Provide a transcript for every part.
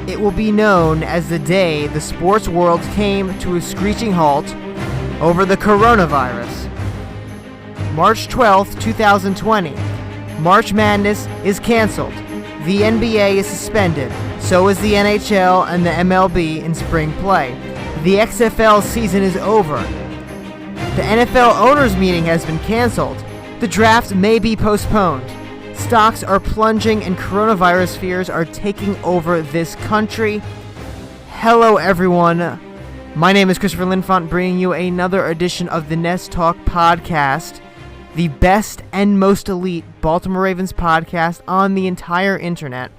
it will be known as the day the sports world came to a screeching halt over the coronavirus. March 12th, 2020. March Madness is canceled. The NBA is suspended. So is the NHL and the MLB in spring play. The XFL season is over. The NFL owners meeting has been canceled. The draft may be postponed. Stocks are plunging and coronavirus fears are taking over this country. Hello everyone. My name is Christopher Linfante, bringing you another edition of the Nest Talk podcast, the best and most elite Baltimore Ravens podcast on the entire internet.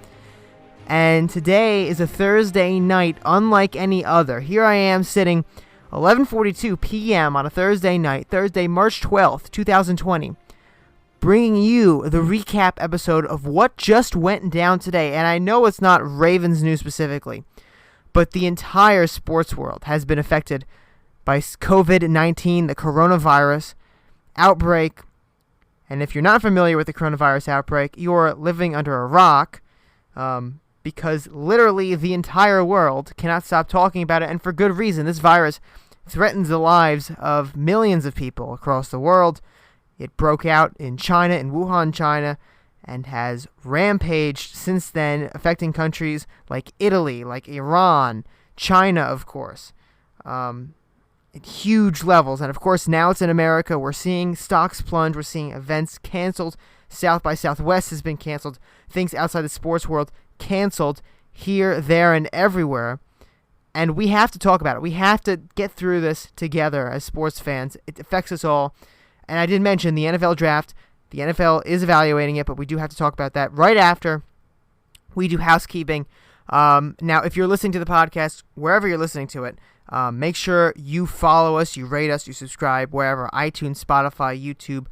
And today is a Thursday night unlike any other. Here I am sitting 11:42 p.m. on a Thursday night, Thursday, March 12th, 2020, bringing you the recap episode of what just went down today. And I know it's not Ravens news specifically, but the entire sports world has been affected by COVID-19, the coronavirus outbreak. And if you're not familiar with the coronavirus outbreak, you're living under a rock, because literally the entire world cannot stop talking about it, and for good reason. This virus threatens the lives of millions of people across the world. It broke out in China, in Wuhan, China, and has rampaged since then, affecting countries like Italy, like Iran, China, of course, at huge levels. And of course, now it's in America. We're seeing stocks plunge. We're seeing events canceled. South by Southwest has been canceled. Things outside the sports world canceled here, there, and everywhere. And we have to talk about it. We have to get through this together as sports fans. It affects us all. And I did mention the NFL draft. The NFL is evaluating it, but we do have to talk about that right after we do housekeeping. Now, if you're listening to the podcast, wherever you're listening to it, make sure you follow us, you rate us, you subscribe, wherever, iTunes, Spotify, YouTube,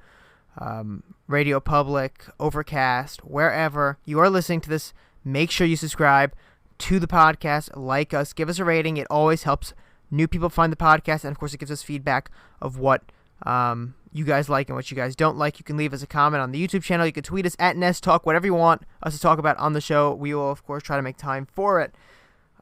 Radio Public, Overcast, wherever you are listening to this. Make sure you subscribe to the podcast, like us, give us a rating. It always helps new people find the podcast, and of course it gives us feedback of what you guys like and what you guys don't like. You can leave us a comment on the YouTube channel. You can tweet us at Nest Talk, whatever you want us to talk about on the show. We will, of course, try to make time for it.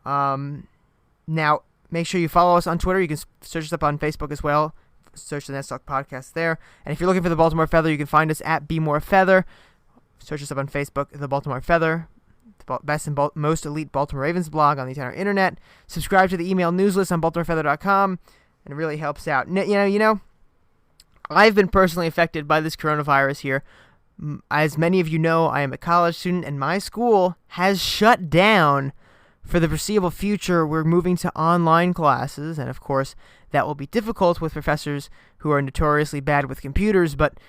Now, make sure you follow us on Twitter. You can search us up on Facebook as well. Search the Nest Talk podcast there. And if you're looking for the Baltimore Feather, you can find us at Be More Feather. Search us up on Facebook, the Baltimore Feather, the best and most elite Baltimore Ravens blog on the entire internet. Subscribe to the email news list on BaltimoreFeather.com, and it really helps out. You know, I've been personally affected by this coronavirus here. As many of you know, I am a college student, and my school has shut down for the foreseeable future. We're moving to online classes, and of course, that will be difficult with professors who are notoriously bad with computers, but,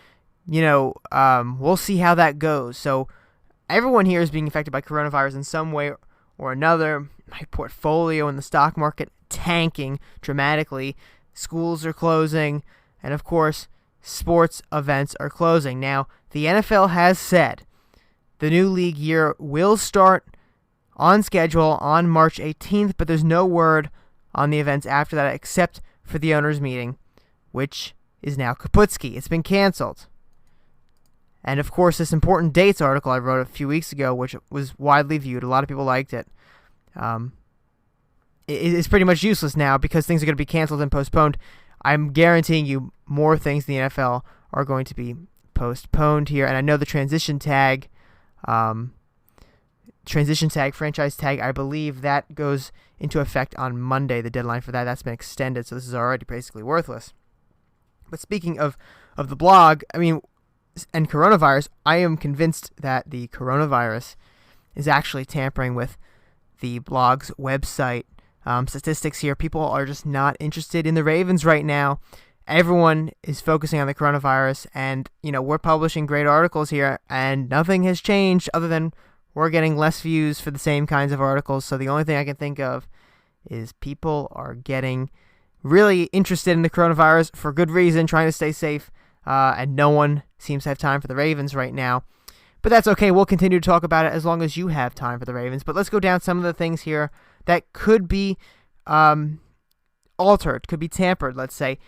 we'll see how that goes. So, everyone here is being affected by coronavirus in some way or another. My portfolio in the stock market tanking dramatically. Schools are closing, and of course, sports events are closing. Now, the NFL has said the new league year will start on schedule on March 18th, but there's no word on the events after that except for the owners' meeting, which is now kaputski. It's been canceled. And of course, this important dates article I wrote a few weeks ago, which was widely viewed, a lot of people liked it, is pretty much useless now because things are going to be canceled and postponed. I'm guaranteeing you more things in the NFL are going to be postponed here. And I know the transition tag, franchise tag, I believe that goes into effect on Monday, the deadline for that. That's been extended, so this is already basically worthless. But speaking of the blog, and coronavirus, I am convinced that the coronavirus is actually tampering with the blog's website statistics here. People are just not interested in the Ravens right now. Everyone is focusing on the coronavirus, and, we're publishing great articles here, and nothing has changed other than we're getting less views for the same kinds of articles. So the only thing I can think of is people are getting really interested in the coronavirus for good reason, trying to stay safe, and no one seems to have time for the Ravens right now. But that's okay. We'll continue to talk about it as long as you have time for the Ravens. But let's go down some of the things here that could be altered, could be tampered, let's say.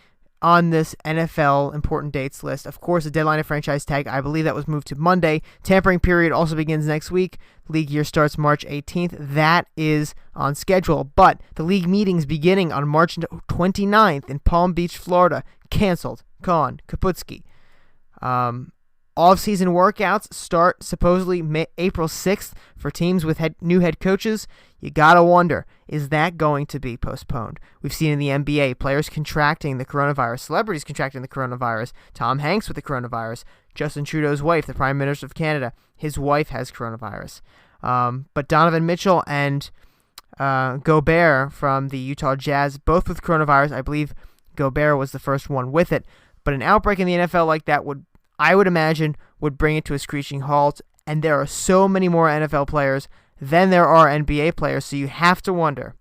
on this NFL important dates list. Of course, the deadline of franchise tag, I believe that was moved to Monday. Tampering period also begins next week. League year starts March 18th. That is on schedule. But the league meetings beginning on March 29th in Palm Beach, Florida, canceled. Gone. Kaputski. Off-season workouts start supposedly April 6th for teams with new head coaches. You gotta wonder, is that going to be postponed? We've seen in the NBA players contracting the coronavirus, celebrities contracting the coronavirus, Tom Hanks with the coronavirus, Justin Trudeau's wife, the Prime Minister of Canada, his wife has coronavirus. But Donovan Mitchell and Gobert from the Utah Jazz, both with coronavirus. I believe Gobert was the first one with it. But an outbreak in the NFL like that I would imagine, would bring it to a screeching halt. And there are so many more NFL players than there are NBA players. So you have to wonder,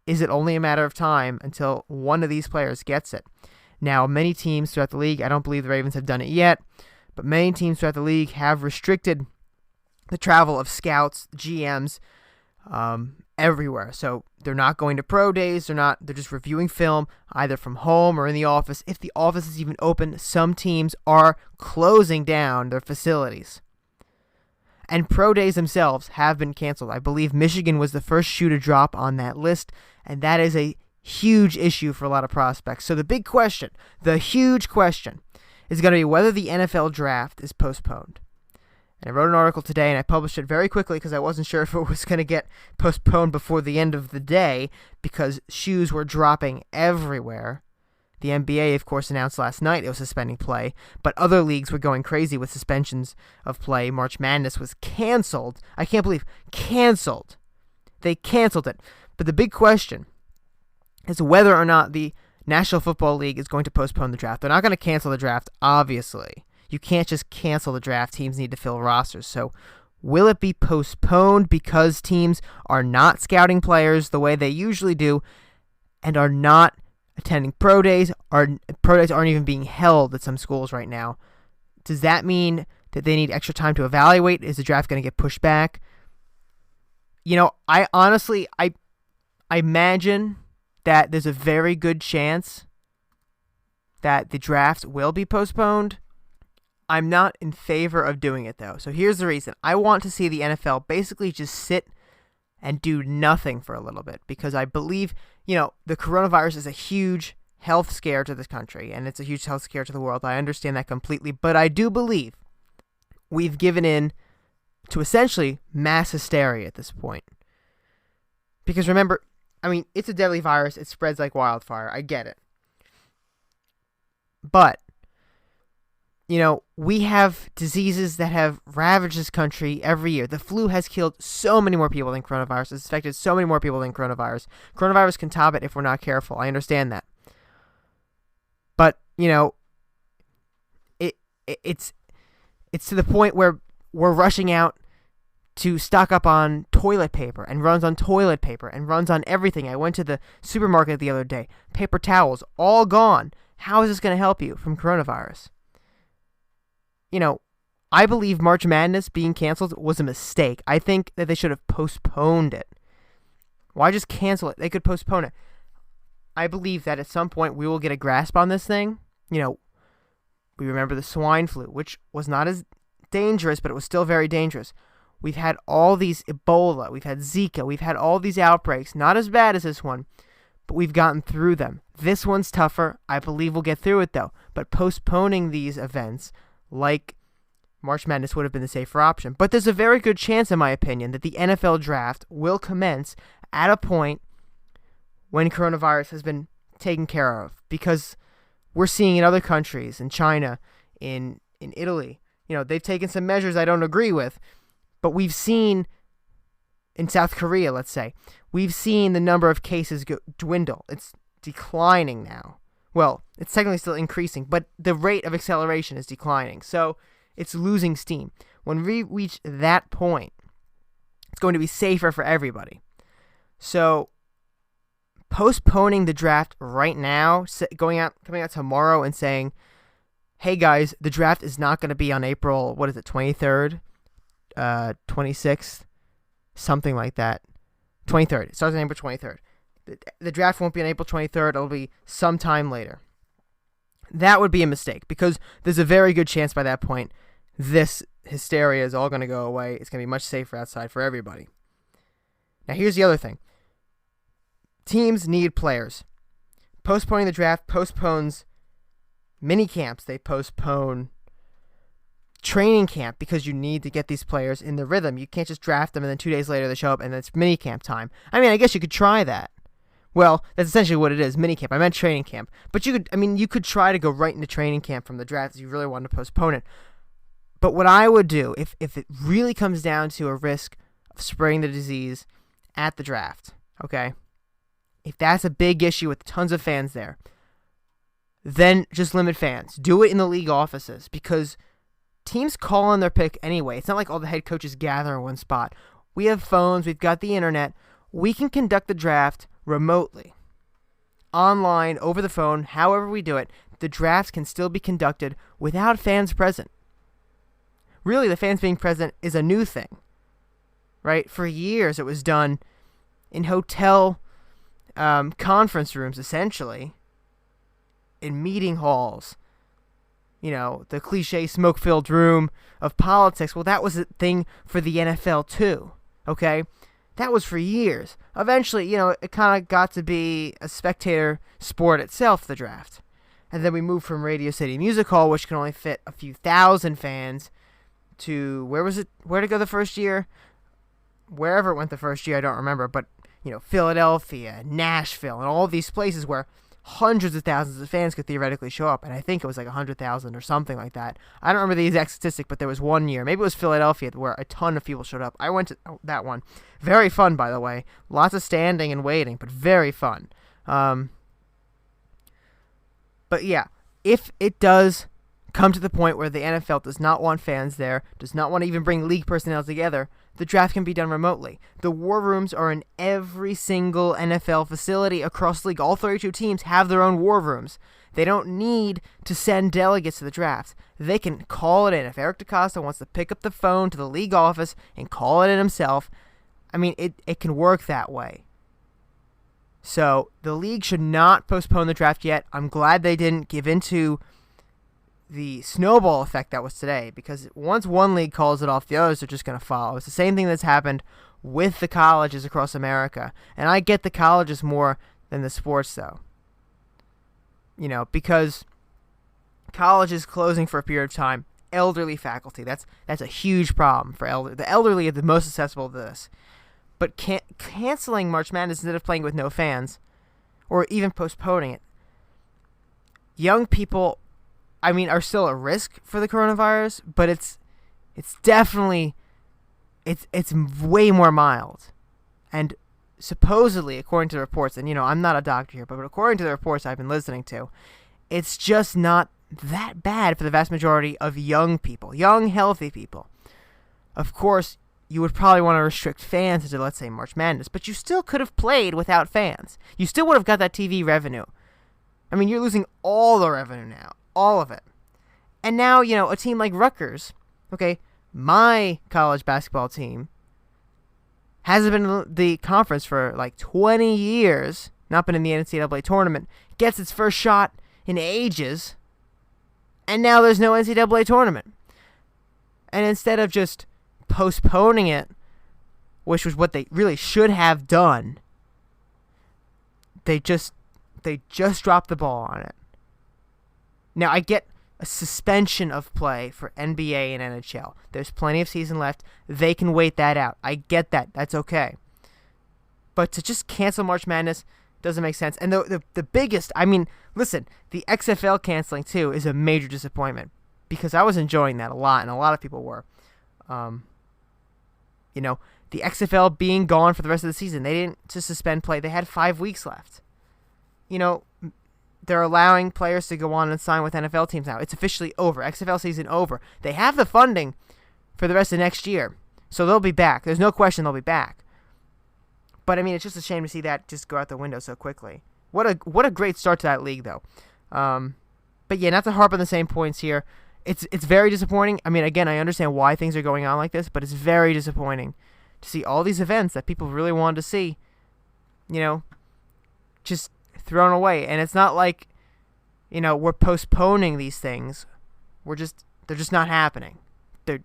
is it only a matter of time until one of these players gets it? Now, many teams throughout the league, I don't believe the Ravens have done it yet, but many teams throughout the league have restricted the travel of scouts, GMs, everywhere. So they're not going to pro days. They're just reviewing film either from home or in the office. If the office is even open, some teams are closing down their facilities. And pro days themselves have been canceled. I believe Michigan was the first shoe to drop on that list, and that is a huge issue for a lot of prospects. So the huge question is going to be whether the NFL draft is postponed. And I wrote an article today, and I published it very quickly because I wasn't sure if it was going to get postponed before the end of the day because shoes were dropping everywhere. The NBA, of course, announced last night it was suspending play, but other leagues were going crazy with suspensions of play. March Madness was canceled. I can't believe canceled. They canceled it. But the big question is whether or not the National Football League is going to postpone the draft. They're not going to cancel the draft, obviously. You can't just cancel the draft. Teams need to fill rosters. So will it be postponed because teams are not scouting players the way they usually do and are not attending pro days? Pro days aren't even being held at some schools right now. Does that mean that they need extra time to evaluate? Is the draft going to get pushed back? I honestly imagine that there's a very good chance that the draft will be postponed. I'm not in favor of doing it, though. So here's the reason. I want to see the NFL basically just sit and do nothing for a little bit because I believe, the coronavirus is a huge health scare to this country, and it's a huge health scare to the world. I understand that completely, but I do believe we've given in to essentially mass hysteria at this point. Because remember, it's a deadly virus. It spreads like wildfire. I get it. But we have diseases that have ravaged this country every year. The flu has killed so many more people than coronavirus. It's affected so many more people than coronavirus. Coronavirus can top it if we're not careful. I understand that. But, it's to the point where we're rushing out to stock up on toilet paper and runs on toilet paper and runs on everything. I went to the supermarket the other day. Paper towels, all gone. How is this going to help you from coronavirus? I believe March Madness being canceled was a mistake. I think that they should have postponed it. Why just cancel it? They could postpone it. I believe that at some point we will get a grasp on this thing. We remember the swine flu, which was not as dangerous, but it was still very dangerous. We've had all these Ebola. We've had Zika. We've had all these outbreaks. Not as bad as this one, but we've gotten through them. This one's tougher. I believe we'll get through it, though. But postponing these events like March Madness would have been the safer option. But there's a very good chance, in my opinion, that the NFL draft will commence at a point when coronavirus has been taken care of. Because we're seeing in other countries, in China, in Italy, they've taken some measures I don't agree with. But we've seen, in South Korea, let's say, we've seen the number of cases dwindle. It's declining now. Well, it's technically still increasing, but the rate of acceleration is declining. So it's losing steam. When we reach that point, it's going to be safer for everybody. So postponing the draft right now, coming out tomorrow and saying, hey guys, the draft is not going to be on April, 23rd, 26th, something like that. 23rd. It starts on April 23rd. The draft won't be on April 23rd. It'll be sometime later. That would be a mistake because there's a very good chance by that point this hysteria is all going to go away. It's going to be much safer outside for everybody. Now, here's the other thing. Teams need players. Postponing the draft postpones mini camps. They postpone training camp because you need to get these players in the rhythm. You can't just draft them and then 2 days later they show up and it's mini camp time. I mean, I guess you could try that. Well, that's essentially what it is, mini camp. I meant training camp. But you could try to go right into training camp from the draft if you really wanted to postpone it. But what I would do, if it really comes down to a risk of spreading the disease at the draft, okay, if that's a big issue with tons of fans there, then just limit fans. Do it in the league offices because teams call on their pick anyway. It's not like all the head coaches gather in one spot. We have phones. We've got the internet. We can conduct the draft remotely, online, over the phone, however we do it. The drafts can still be conducted without fans present. Really, the fans being present is a new thing, right? For years, it was done in hotel conference rooms, essentially, in meeting halls. You know, the cliche smoke-filled room of politics. Well, that was a thing for the NFL, too, okay? That was for years. Eventually, you know, it kind of got to be a spectator sport itself, the draft. And then we moved from Radio City Music Hall, which can only fit a few thousand fans, to, where'd it go the first year? Wherever it went the first year, I don't remember. But, you know, Philadelphia, Nashville, and all these places where hundreds of thousands of fans could theoretically show up. And I think it was like 100,000 or something like that. I don't remember the exact statistic, but there was one year. Maybe it was Philadelphia where a ton of people showed up. I went to that one. Very fun, by the way. Lots of standing and waiting, but very fun. But yeah, if it does come to the point where the NFL does not want fans there, does not want to even bring league personnel together, the draft can be done remotely. The war rooms are in every single NFL facility across the league. All 32 teams have their own war rooms. They don't need to send delegates to the draft. They can call it in. If Eric DeCosta wants to pick up the phone to the league office and call it in himself, I mean, it can work that way. So the league should not postpone the draft yet. I'm glad they didn't give into the snowball effect that was today, because once one league calls it off, the others are just going to follow. It's the same thing that's happened with the colleges across America. And I get the colleges more than the sports, though. You know, because colleges closing for a period of time, elderly faculty, that's a huge problem for the elderly are the most accessible to this. But canceling March Madness instead of playing with no fans, or even postponing it, young people, I mean, are still at risk for the coronavirus, but it's definitely, it's way more mild. And supposedly, according to the reports, and you know, I'm not a doctor here, but according to the reports I've been listening to, it's just not that bad for the vast majority of young people, young, healthy people. Of course, you would probably want to restrict fans into, let's say, March Madness, but you still could have played without fans. You still would have got that TV revenue. I mean, you're losing all the revenue now. All of it. And now, you know, a team like Rutgers, okay, my college basketball team, hasn't been in the conference for like 20 years, not been in the NCAA tournament, gets its first shot in ages, and now there's no NCAA tournament. And instead of just postponing it, which was what they really should have done, they just dropped the ball on it. Now, I get a suspension of play for NBA and NHL. There's plenty of season left. They can wait that out. I get that. That's okay. But to just cancel March Madness doesn't make sense. And the biggest, I mean, listen, the XFL canceling, too, is a major disappointment. Because I was enjoying that a lot, and a lot of people were. You know, the XFL being gone for the rest of the season. They didn't just suspend play. They had 5 weeks left. You know, they're allowing players to go on and sign with NFL teams now. It's officially over. XFL season over. They have the funding for the rest of next year. So they'll be back. There's no question they'll be back. But, I mean, it's just a shame to see that just go out the window so quickly. What a great start to that league, though. But, yeah, not to harp on the same points here. It's very disappointing. I mean, again, I understand why things are going on like this, but it's very disappointing to see all these events that people really wanted to see, you know, just thrown away. And it's not like, we're postponing these things. They're just not happening.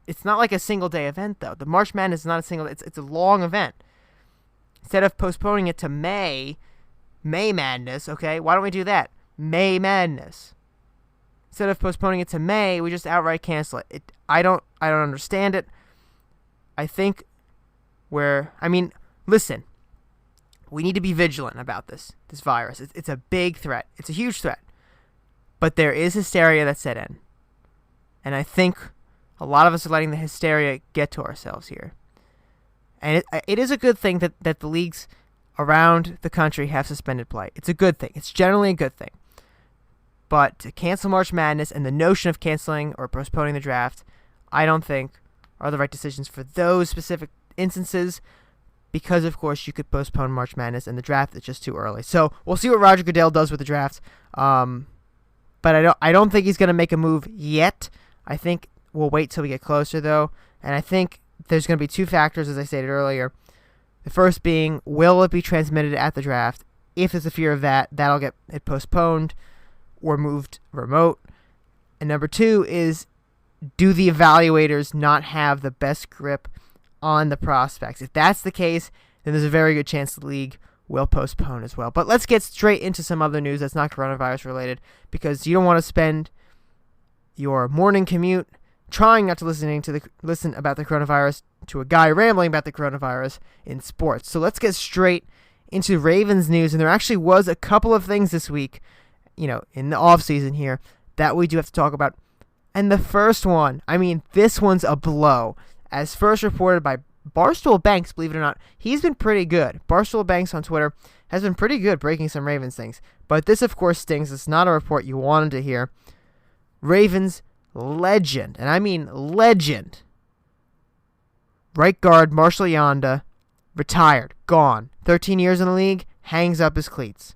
It's not like a single day event, though. The March Madness is not a single, it's a long event. Instead of postponing it to May Madness, okay, why don't we do that? May Madness. Instead of postponing it to May, we just outright cancel it. I don't understand it. I think listen, we need to be vigilant about this virus. It's a big threat. It's a huge threat. But there is hysteria that set in. And I think a lot of us are letting the hysteria get to ourselves here. And it is a good thing that the leagues around the country have suspended play. It's a good thing. It's generally a good thing. But to cancel March Madness and the notion of canceling or postponing the draft, I don't think are the right decisions for those specific instances, because of course you could postpone March Madness and the draft is just too early. So we'll see what Roger Goodell does with the draft. But I don't think he's going to make a move yet. I think we'll wait till we get closer, though. And I think there's going to be two factors, as I stated earlier. The first being, will it be transmitted at the draft? If there's a fear of that, that'll get it postponed or moved remote. And number two is, do the evaluators not have the best grip on the prospects? If that's the case, then there's a very good chance the league will postpone as well. But let's get straight into some other news that's not coronavirus related, because you don't want to spend your morning commute trying not to listen about the coronavirus to a guy rambling about the coronavirus in sports. So let's get straight into Ravens news. And there actually was a couple of things this week, in the offseason here, that we do have to talk about. And the first one, this one's a blow. As first reported by Barstool Banks, believe it or not, he's been pretty good. Barstool Banks on Twitter has been pretty good breaking some Ravens things. But this, of course, stings. It's not a report you wanted to hear. Ravens legend, and I mean legend, right guard Marshal Yanda, retired, gone. 13 years in the league, hangs up his cleats.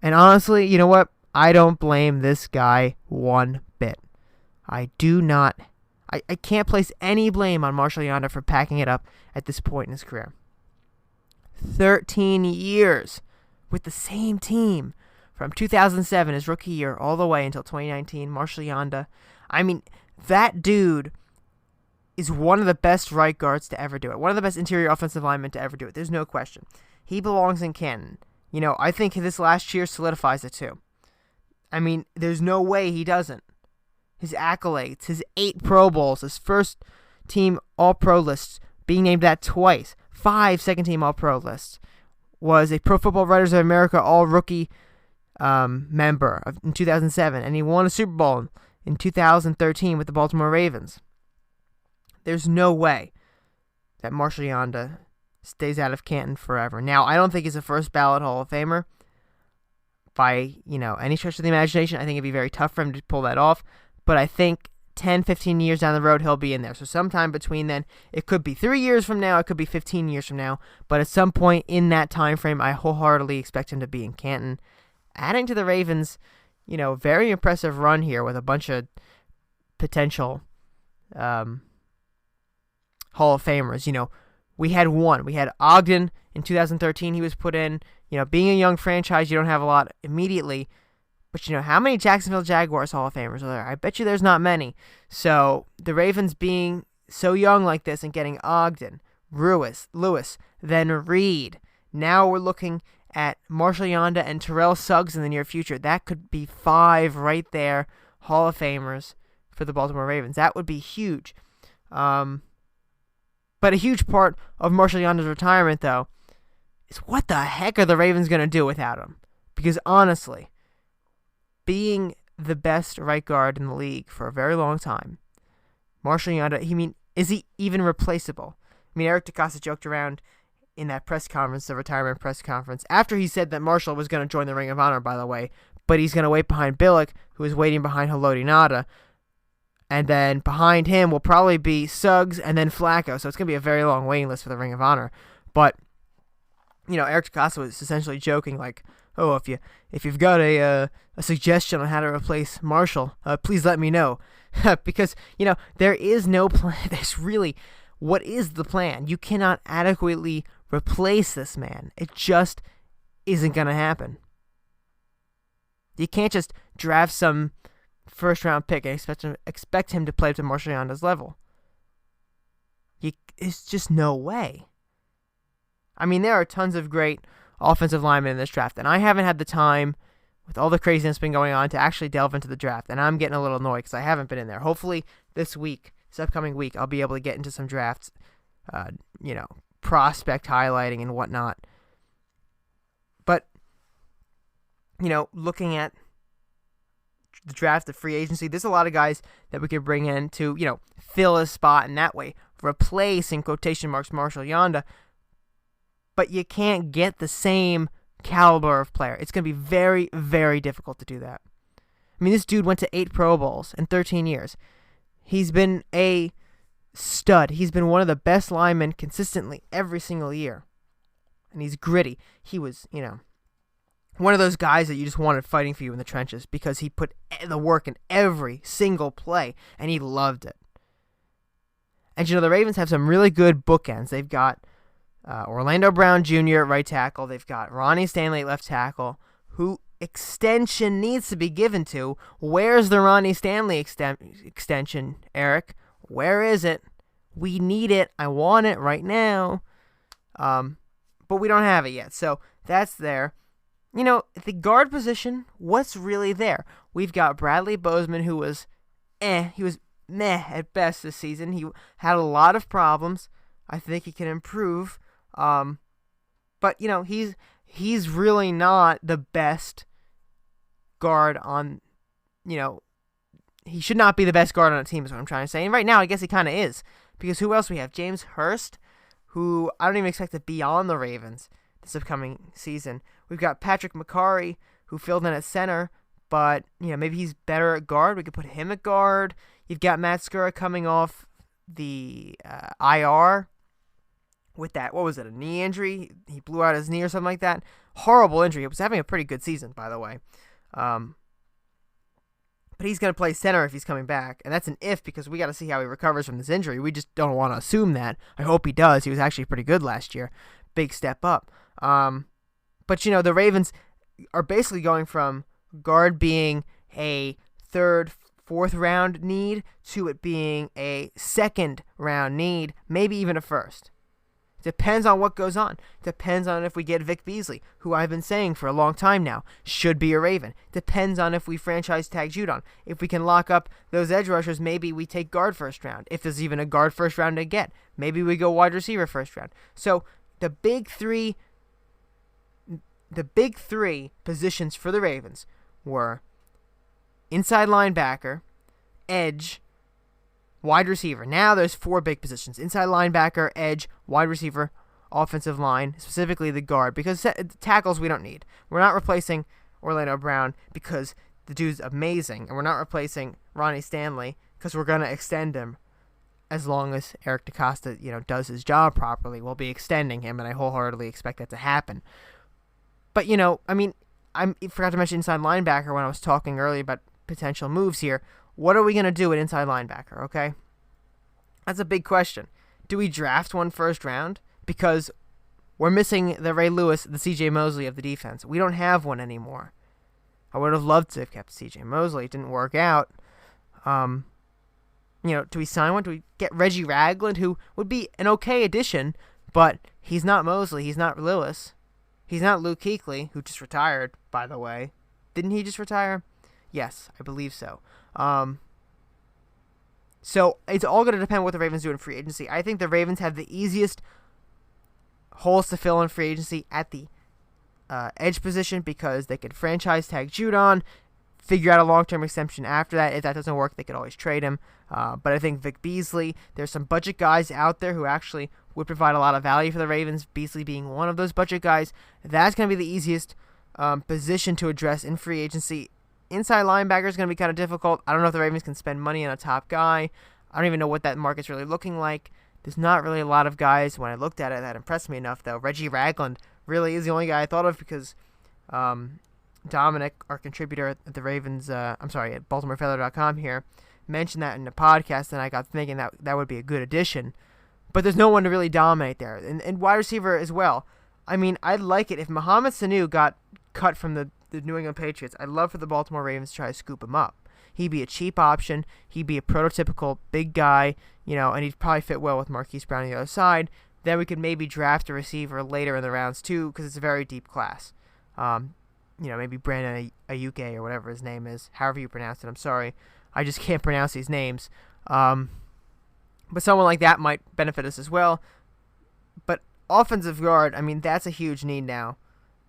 And honestly, you know what? I don't blame this guy one bit. I can't place any blame on Marshal Yanda for packing it up at this point in his career. 13 years with the same team. From 2007, his rookie year, all the way until 2019, Marshal Yanda. That dude is one of the best right guards to ever do it. One of the best interior offensive linemen to ever do it. There's no question. He belongs in Canton. I think this last year solidifies it too. There's no way he doesn't. His accolades, his 8 Pro Bowls, his first team All-Pro lists, being named that twice, 5 second-team All-Pro lists, was a Pro Football Writers of America All-Rookie member in 2007, and he won a Super Bowl in 2013 with the Baltimore Ravens. There's no way that Marshal Yanda stays out of Canton forever. Now, I don't think he's a first ballot Hall of Famer by, any stretch of the imagination. I think it'd be very tough for him to pull that off, but I think 10, 15 years down the road, he'll be in there. So sometime between then, it could be 3 years from now, it could be 15 years from now, but at some point in that time frame, I wholeheartedly expect him to be in Canton. Adding to the Ravens, very impressive run here with a bunch of potential Hall of Famers. We had one. We had Ogden in 2013. He was put in. Being a young franchise, you don't have a lot immediately. But how many Jacksonville Jaguars Hall of Famers are there? I bet you there's not many. So the Ravens being so young like this and getting Ogden, Lewis, then Reed. Now we're looking at Marshal Yanda and Terrell Suggs in the near future. That could be 5 right there, Hall of Famers for the Baltimore Ravens. That would be huge. But a huge part of Marshal Yanda's retirement, though, is what the heck are the Ravens going to do without him? Because honestly, being the best right guard in the league for a very long time, Marshal Yanda, is he even replaceable? Eric DeCosta joked around in that press conference, the retirement press conference, after he said that Marshall was going to join the Ring of Honor, by the way, but he's going to wait behind Billick, who is waiting behind Haloti Ngata, and then behind him will probably be Suggs and then Flacco, so it's going to be a very long waiting list for the Ring of Honor. But, Eric DeCosta was essentially joking, like, oh, if you've got a suggestion on how to replace Marshall, please let me know. Because, there is no plan. There's really, what is the plan? You cannot adequately replace this man. It just isn't going to happen. You can't just draft some first-round pick and expect him to play up to Marshal Yanda's level. It's just no way. I mean, there are tons of great offensive linemen in this draft, and I haven't had the time, with all the craziness been going on, to actually delve into the draft, and I'm getting a little annoyed because I haven't been in there. Hopefully this upcoming week, I'll be able to get into some drafts, prospect highlighting and whatnot. But, looking at the draft, the free agency, there's a lot of guys that we could bring in to, fill a spot in that way, replace, in quotation marks, Marshal Yanda, but you can't get the same caliber of player. It's going to be very, very difficult to do that. I mean, this dude went to 8 Pro Bowls in 13 years. He's been a stud. He's been one of the best linemen consistently every single year. And he's gritty. He was, one of those guys that you just wanted fighting for you in the trenches because he put the work in every single play, and he loved it. And, the Ravens have some really good bookends. They've got Orlando Brown Jr. at right tackle. They've got Ronnie Stanley at left tackle, who extension needs to be given to. Where's the Ronnie Stanley extension, Eric? Where is it? We need it. I want it right now. But we don't have it yet, so that's there. The guard position, what's really there? We've got Bradley Bozeman, who was he was meh at best this season. He had a lot of problems. I think he can improve. But he's really not the best guard on, he should not be the best guard on a team is what I'm trying to say. And right now, I guess he kind of is. Because who else we have? James Hurst, who I don't even expect to be on the Ravens this upcoming season. We've got Patrick McCarry, who filled in at center, but, maybe he's better at guard. We could put him at guard. You've got Matt Skura coming off the IR with that, what was it, a knee injury? He blew out his knee or something like that. Horrible injury. He was having a pretty good season, by the way. But he's going to play center if he's coming back, and that's an if because we got to see how he recovers from this injury. We just don't want to assume that. I hope he does. He was actually pretty good last year. Big step up. But, the Ravens are basically going from guard being a third, fourth round need to it being a second round need, maybe even a first. Depends on what goes on. Depends on if we get Vic Beasley, who I've been saying for a long time now, should be a Raven. Depends on if we franchise tag Judon. If we can lock up those edge rushers, maybe we take guard first round. If there's even a guard first round to get, maybe we go wide receiver first round. So the big three positions for the Ravens were inside linebacker, edge, wide receiver. Now there's 4 big positions: inside linebacker, edge, wide receiver, offensive line, specifically the guard, because tackles we don't need. We're not replacing Orlando Brown because the dude's amazing, and we're not replacing Ronnie Stanley because we're going to extend him as long as Eric DeCosta, does his job properly. We'll be extending him, and I wholeheartedly expect that to happen. But, I forgot to mention inside linebacker when I was talking earlier about potential moves here. What are we going to do at inside linebacker, okay? That's a big question. Do we draft one first round? Because we're missing the Ray Lewis, the C.J. Mosley of the defense. We don't have one anymore. I would have loved to have kept C.J. Mosley. It didn't work out. Do we sign one? Do we get Reggie Ragland, who would be an okay addition, but he's not Mosley. He's not Lewis. He's not Luke Kuechly, who just retired, by the way. Didn't he just retire? Yes, I believe so. So it's all going to depend what the Ravens do in free agency. I think the Ravens have the easiest holes to fill in free agency at the edge position because they could franchise tag Judon, figure out a long-term extension after that. If that doesn't work, they could always trade him. But I think Vic Beasley, there's some budget guys out there who actually would provide a lot of value for the Ravens, Beasley being one of those budget guys. That's going to be the easiest position to address in free agency. Inside linebacker is going to be kind of difficult. I don't know if the Ravens can spend money on a top guy. I don't even know what that market's really looking like. There's not really a lot of guys, when I looked at it, that impressed me enough, though. Reggie Ragland really is the only guy I thought of because Dominic, our contributor at the Ravens, at BaltimoreFeather.com here, mentioned that in the podcast, and I got thinking that would be a good addition. But there's no one to really dominate there. And wide receiver as well. I mean, I'd like it if Mohamed Sanu got cut from the New England Patriots. I'd love for the Baltimore Ravens to try to scoop him up. He'd be a cheap option. He'd be a prototypical big guy, and he'd probably fit well with Marquise Brown on the other side. Then we could maybe draft a receiver later in the rounds too, because it's a very deep class. Maybe Brandon Ayuke or whatever his name is, however you pronounce it. I'm sorry, I just can't pronounce these names. But someone like that might benefit us as well. But offensive guard, I mean, that's a huge need now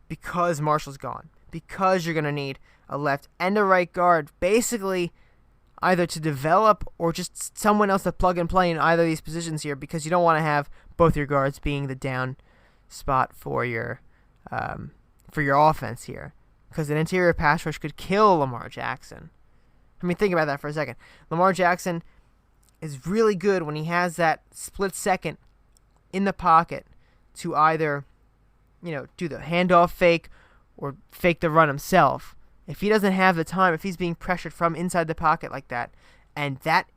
because Marshall's gone. Because you're going to need a left and a right guard, basically either to develop or just someone else to plug and play in either of these positions here, because you don't want to have both your guards being the down spot for your offense here, because an interior pass rush could kill Lamar Jackson. I mean, think about that for a second. Lamar Jackson is really good when he has that split second in the pocket to either, do the handoff fake or fake the run himself. If he doesn't have the time, if he's being pressured from inside the pocket like that, and that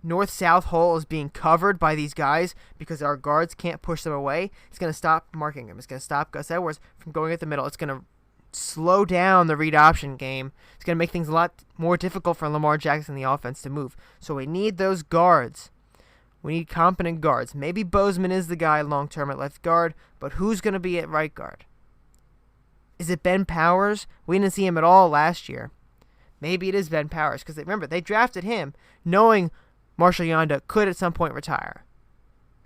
north-south hole is being covered by these guys because our guards can't push them away, it's going to stop Mark Ingram. It's going to stop Gus Edwards from going at the middle. It's going to slow down the read option game. It's going to make things a lot more difficult for Lamar Jackson and the offense to move. So we need those guards. We need competent guards. Maybe Bozeman is the guy long-term at left guard, but who's going to be at right guard? Is it Ben Powers? We didn't see him at all last year. Maybe it is Ben Powers, because remember, they drafted him knowing Marshal Yanda could at some point retire.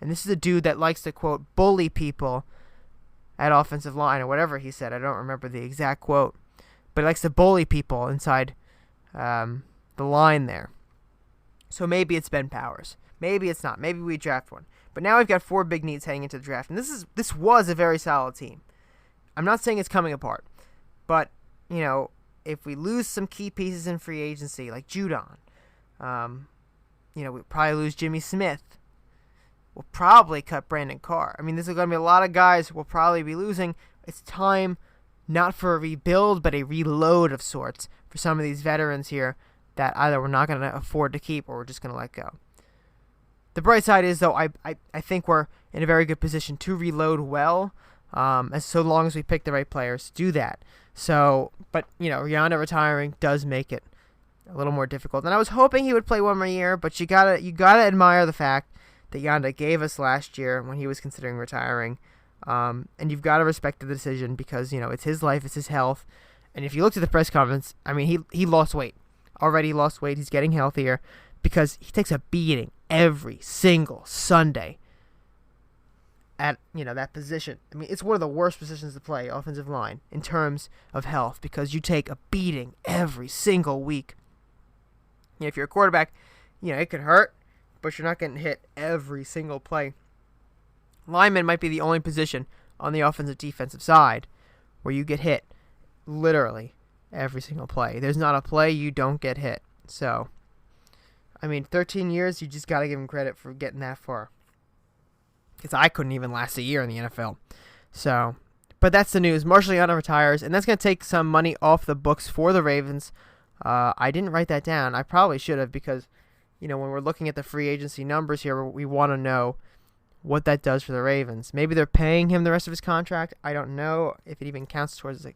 And this is a dude that likes to, quote, bully people at offensive line, or whatever he said. I don't remember the exact quote. But he likes to bully people inside the line there. So maybe it's Ben Powers. Maybe it's not. Maybe we draft one. But now we've got 4 big needs heading into the draft. And this was a very solid team. I'm not saying it's coming apart. But, if we lose some key pieces in free agency, like Judon, we'll probably lose Jimmy Smith. We'll probably cut Brandon Carr. I mean, there's going to be a lot of guys we'll probably be losing. It's time not for a rebuild, but a reload of sorts for some of these veterans here that either we're not going to afford to keep or we're just going to let go. The bright side is, though, I think we're in a very good position to reload well, as so long as we pick the right players to do that. So, but, Yanda retiring does make it a little more difficult. And I was hoping he would play one more year, but you gotta admire the fact that Yanda gave us last year when he was considering retiring. And you've got to respect the decision because, it's his life, it's his health. And if you looked at the press conference, I mean, he lost weight. Already lost weight. He's getting healthier because he takes a beating every single Sunday at, that position. I mean, it's one of the worst positions to play, offensive line, in terms of health, because you take a beating every single week. If you're a quarterback, it could hurt, but you're not getting hit every single play. Lineman might be the only position on the offensive defensive side where you get hit literally every single play. There's not a play you don't get hit. So, 13 years, you just got to give him credit for getting that far. Because I couldn't even last a year in the NFL. So, but that's the news. Marshal Yanda retires, and that's going to take some money off the books for the Ravens. I didn't write that down. I probably should have, because, when we're looking at the free agency numbers here, we want to know what that does for the Ravens. Maybe they're paying him the rest of his contract. I don't know if it even counts towards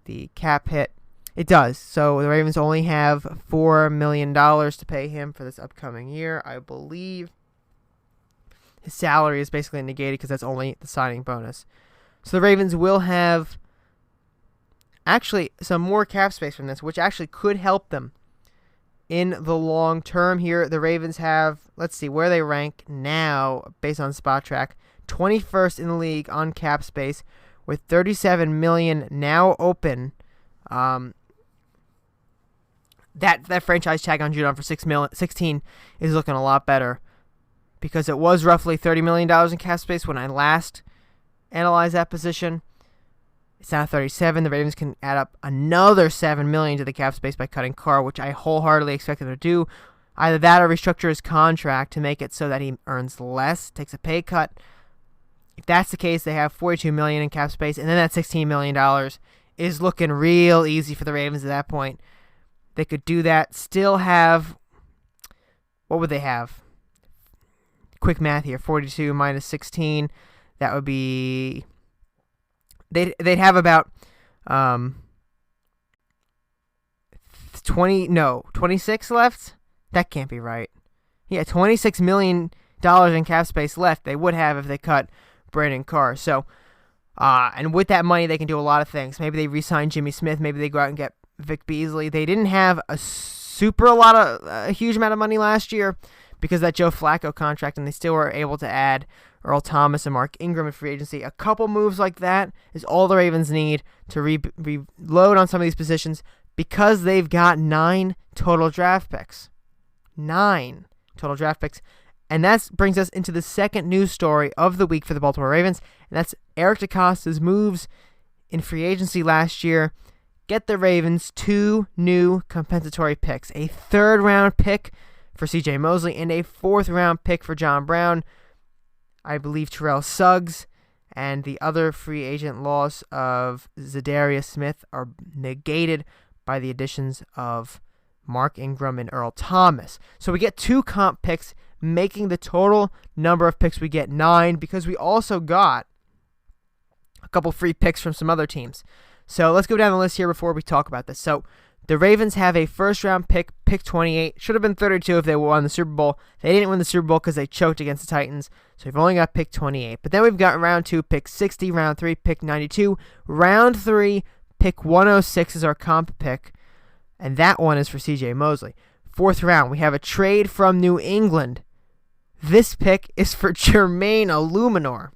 the cap hit. It does. So the Ravens only have $4 million to pay him for this upcoming year, I believe. His salary is basically negated because that's only the signing bonus. So the Ravens will have actually some more cap space from this, which actually could help them in the long term here. The Ravens have, let's see, where they rank now based on Spot Track, 21st in the league on cap space with $37 million now open. That franchise tag on Judon for 16 is looking a lot better, because it was roughly $30 million in cap space when I last analyzed that position. It's now 37. The Ravens can add up another $7 million to the cap space by cutting Carr, which I wholeheartedly expect them to do. Either that or restructure his contract to make it so that he earns less, takes a pay cut. If that's the case, they have $42 million in cap space, and then that $16 million is looking real easy for the Ravens at that point. They could do that, still have, what would they have? Quick math here, 42 minus 16. That would be they'd have about 26 left. That can't be right. Yeah, $26 million in cap space left. They would have if they cut Brandon Carr. So, and with that money, they can do a lot of things. Maybe they re-sign Jimmy Smith. Maybe they go out and get Vic Beasley. They didn't have a huge amount of money last year because of that Joe Flacco contract, and they still were able to add Earl Thomas and Mark Ingram in free agency. A couple moves like that is all the Ravens need to reload on some of these positions because they've got 9 total draft picks. 9 total draft picks. And that brings us into the second news story of the week for the Baltimore Ravens, and that's Eric DeCosta's moves in free agency last year get the Ravens 2 new compensatory picks, a 3rd-round pick for C.J. Mosley and a 4th-round pick for John Brown. I believe Terrell Suggs and the other free agent loss of Zadarius Smith are negated by the additions of Mark Ingram and Earl Thomas. So we get 2 comp picks, making the total number of picks we get 9, because we also got a couple free picks from some other teams. So let's go down the list here before we talk about this. So the Ravens have a 1st-round pick, pick 28. Should have been 32 if they won the Super Bowl. They didn't win the Super Bowl because they choked against the Titans. So we've only got pick 28. But then we've got round 2, pick 60. Round 3, pick 92. Round 3, pick 106 is our comp pick. And that one is for C.J. Mosley. 4th round, we have a trade from New England. This pick is for Jermaine Illuminor.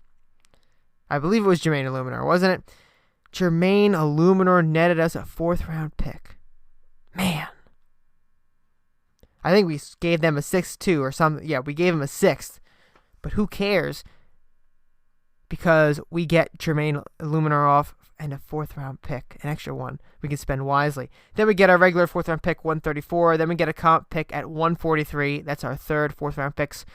I believe it was Jermaine Illuminor, wasn't it? Jermaine Illuminor netted us a 4th-round pick. Man. I think we gave them a 6th too or something. Yeah, we gave them a 6th. But who cares? Because we get Jermaine Illuminor off and a 4th-round pick, an extra one we can spend wisely. Then we get our regular 4th-round pick, 134. Then we get a comp pick at 143. That's our 3rd 4th-round picks.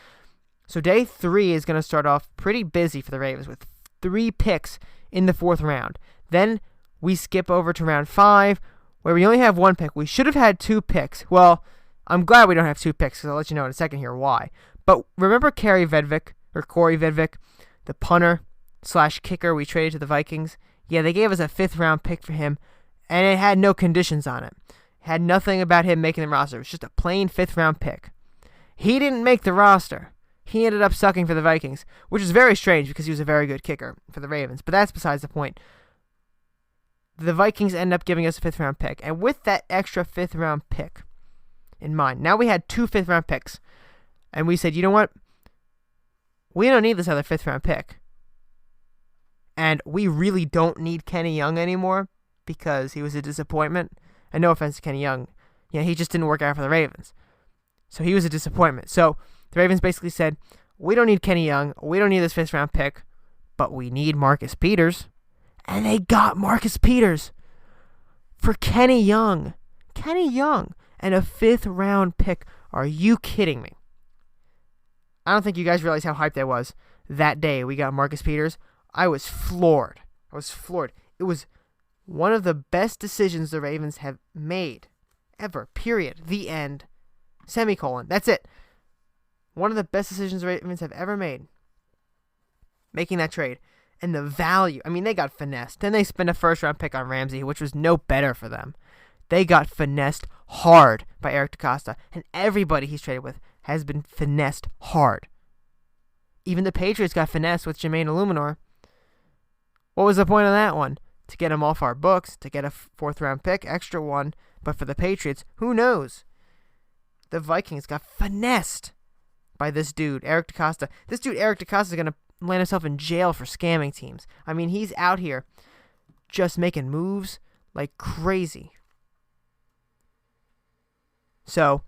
So day 3 is going to start off pretty busy for the Ravens with 3 picks in the 4th round. Then we skip over to round 5, where we only have 1 pick. We should have had 2 picks. Well, I'm glad we don't have 2 picks, because I'll let you know in a second here why. But remember Corey Vedvik, the punter/kicker we traded to the Vikings? Yeah, they gave us a 5th-round pick for him, and it had no conditions on it. It had nothing about him making the roster. It was just a plain 5th-round pick. He didn't make the roster. He ended up sucking for the Vikings, which is very strange because he was a very good kicker for the Ravens. But that's besides the point. The Vikings end up giving us a 5th-round pick. And with that extra 5th-round pick in mind, now we had 2 5th-round picks. And we said, you know what? We don't need this other 5th-round pick. And we really don't need Kenny Young anymore because he was a disappointment. And no offense to Kenny Young. He just didn't work out for the Ravens. So he was a disappointment. So the Ravens basically said, we don't need Kenny Young. We don't need this 5th-round pick. But we need Marcus Peters. And they got Marcus Peters for Kenny Young. Kenny Young and a 5th-round pick. Are you kidding me? I don't think you guys realize how hyped I was that day we got Marcus Peters. I was floored. It was one of the best decisions the Ravens have made ever. Period. The end. Semicolon. That's it. One of the best decisions the Ravens have ever made. Making that trade. And the value. I mean, they got finessed. Then they spent a 1st-round pick on Ramsey, which was no better for them. They got finessed hard by Eric DeCosta. And everybody he's traded with has been finessed hard. Even the Patriots got finessed with Jermaine Illuminor. What was the point of that one? To get him off our books, to get a 4th-round pick, extra one. But for the Patriots, who knows? The Vikings got finessed by this dude, Eric DeCosta. This dude, Eric DeCosta, is going to land himself in jail for scamming teams. I mean, he's out here just making moves like crazy. So,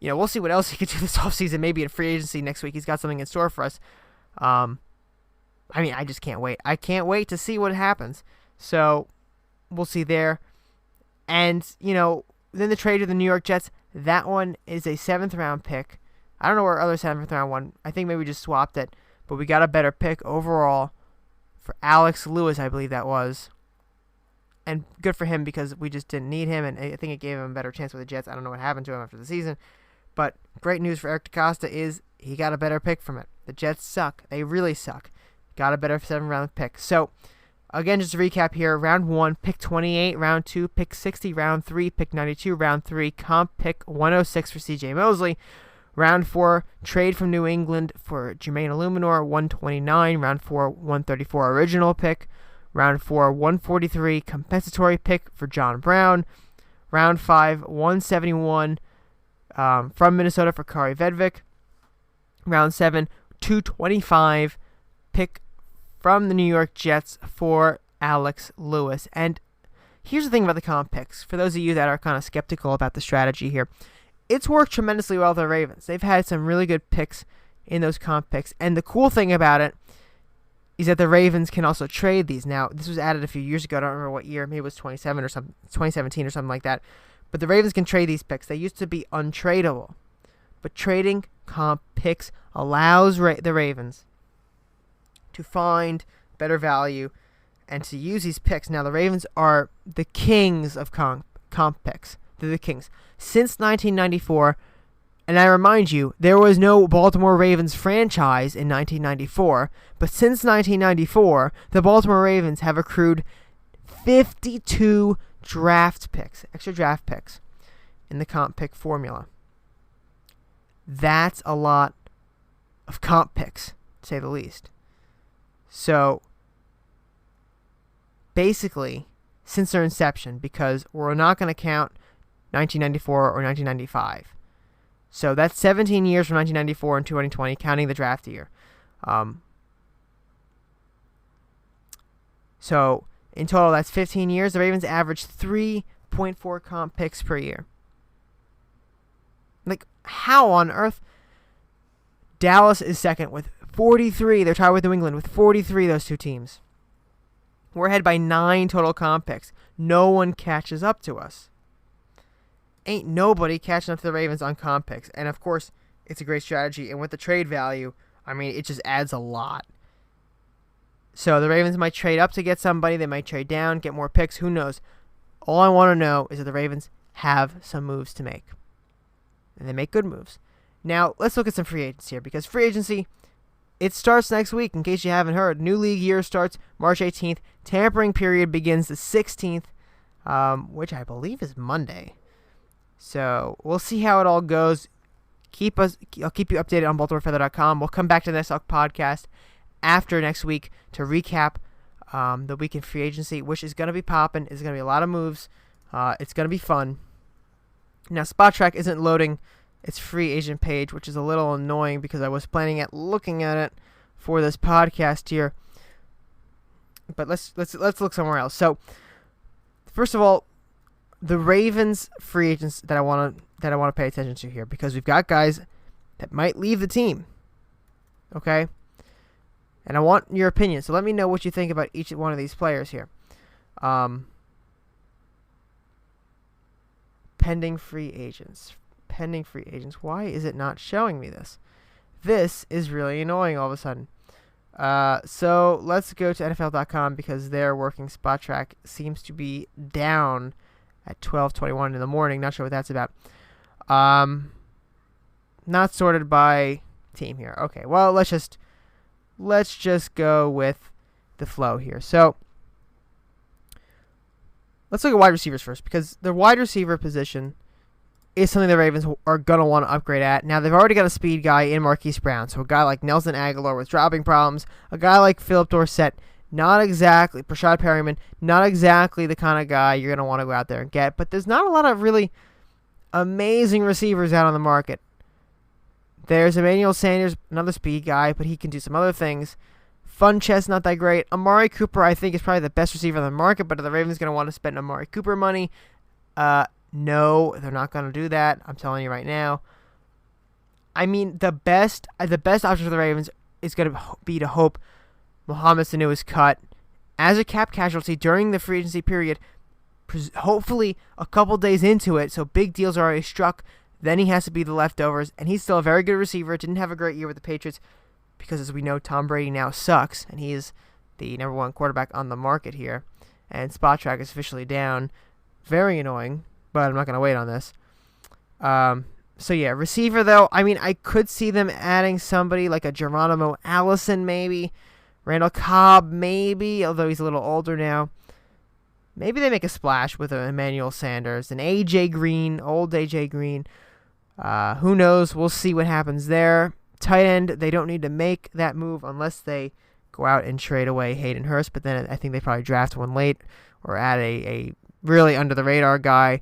we'll see what else he can do this offseason. Maybe in free agency next week. He's got something in store for us. I just can't wait. I can't wait to see what happens. So, we'll see there. And, then the trade to the New York Jets. That one is a 7th-round pick. I don't know where our other 7th-round one. I think maybe we just swapped it. But we got a better pick overall for Alex Lewis, I believe that was. And good for him because we just didn't need him. And I think it gave him a better chance with the Jets. I don't know what happened to him after the season. But great news for Eric DeCosta is he got a better pick from it. The Jets suck. They really suck. got a better 7th-round pick. So, again, just to recap here, round 1, pick 28, round 2, pick 60, round 3, pick 92, round 3, comp pick 106 for C.J. Mosley. Round 4, trade from New England for Jermaine Illuminor, 129. Round 4, 134 original pick. Round 4, 143 compensatory pick for John Brown. Round 5, 171 from Minnesota for Kari Vedvik. Round 7, 225 pick from the New York Jets for Alex Lewis. And here's the thing about the comp picks. For those of you that are kind of skeptical about the strategy here, it's worked tremendously well with the Ravens. They've had some really good picks in those comp picks. And the cool thing about it is that the Ravens can also trade these. Now, this was added a few years ago. I don't remember what year. Maybe it was 2017 or something like that. But the Ravens can trade these picks. They used to be untradeable. But trading comp picks allows the Ravens to find better value and to use these picks. Now, the Ravens are the kings of comp picks. They're the kings. Since 1994, and I remind you, there was no Baltimore Ravens franchise in 1994, but since 1994, the Baltimore Ravens have accrued 52 draft picks, extra draft picks, in the comp pick formula. That's a lot of comp picks, to say the least. So, basically, since their inception, because we're not going to count 1994 or 1995. So that's 17 years from 1994 and 2020, counting the draft year. So in total, that's 15 years. The Ravens averaged 3.4 comp picks per year. Like, how on earth? Dallas is second with 43. They're tied with New England with 43, those two teams. We're ahead by 9 total comp picks. No one catches up to us. Ain't nobody catching up to the Ravens on comp picks. And, of course, it's a great strategy. And with the trade value, I mean, it just adds a lot. So the Ravens might trade up to get somebody. They might trade down, get more picks. Who knows? All I want to know is that the Ravens have some moves to make. And they make good moves. Now, let's look at some free agents here. Because free agency, it starts next week, in case you haven't heard. New league year starts March 18th. Tampering period begins the 16th, which I believe is Monday. So we'll see how it all goes. I'll keep you updated on BaltimoreFeather.com. We'll come back to this podcast after next week to recap the week in free agency, which is going to be popping. It's going to be a lot of moves. It's going to be fun. Now, SpotTrack isn't loading its free agent page, which is a little annoying because I was planning at looking at it for this podcast here. But let's look somewhere else. So, first of all, the Ravens free agents that I want to pay attention to here, because we've got guys that might leave the team. Okay? And I want your opinion. So let me know what you think about each one of these players here. Pending free agents. Why is it not showing me this? This is really annoying all of a sudden. So let's go to NFL.com because their working spot track seems to be down at 12:21 in the morning. Not sure what that's about. Not sorted by team here. Okay, well, let's just go with the flow here. So let's look at wide receivers first, because the wide receiver position is something the Ravens are going to want to upgrade at. Now, they've already got a speed guy in Marquise Brown, so a guy like Nelson Aguilar with dropping problems, a guy like Philip Dorsett, not exactly, Prashad Perryman, not exactly the kind of guy you're going to want to go out there and get, but there's not a lot of really amazing receivers out on the market. There's Emmanuel Sanders, another speed guy, but he can do some other things. Funchess, not that great. Amari Cooper, I think, is probably the best receiver on the market, but are the Ravens going to want to spend Amari Cooper money? No, they're not going to do that. I'm telling you right now. I mean, the best option for the Ravens is going to be to hope Mohamed Sanu is cut as a cap casualty during the free agency period, hopefully a couple days into it, so big deals are already struck. Then he has to be the leftovers, and he's still a very good receiver. Didn't have a great year with the Patriots because, as we know, Tom Brady now sucks, and he is the number one quarterback on the market here. And SpotTrack is officially down. Very annoying, but I'm not going to wait on this. So, yeah, receiver, though, I mean, I could see them adding somebody like a Geronimo Allison, maybe. Randall Cobb, maybe, although he's a little older now. Maybe they make a splash with Emmanuel Sanders and A.J. Green, old A.J. Green. Who knows? We'll see what happens there. Tight end, they don't need to make that move unless they go out and trade away Hayden Hurst, but then I think they probably draft one late or add a really under-the-radar guy.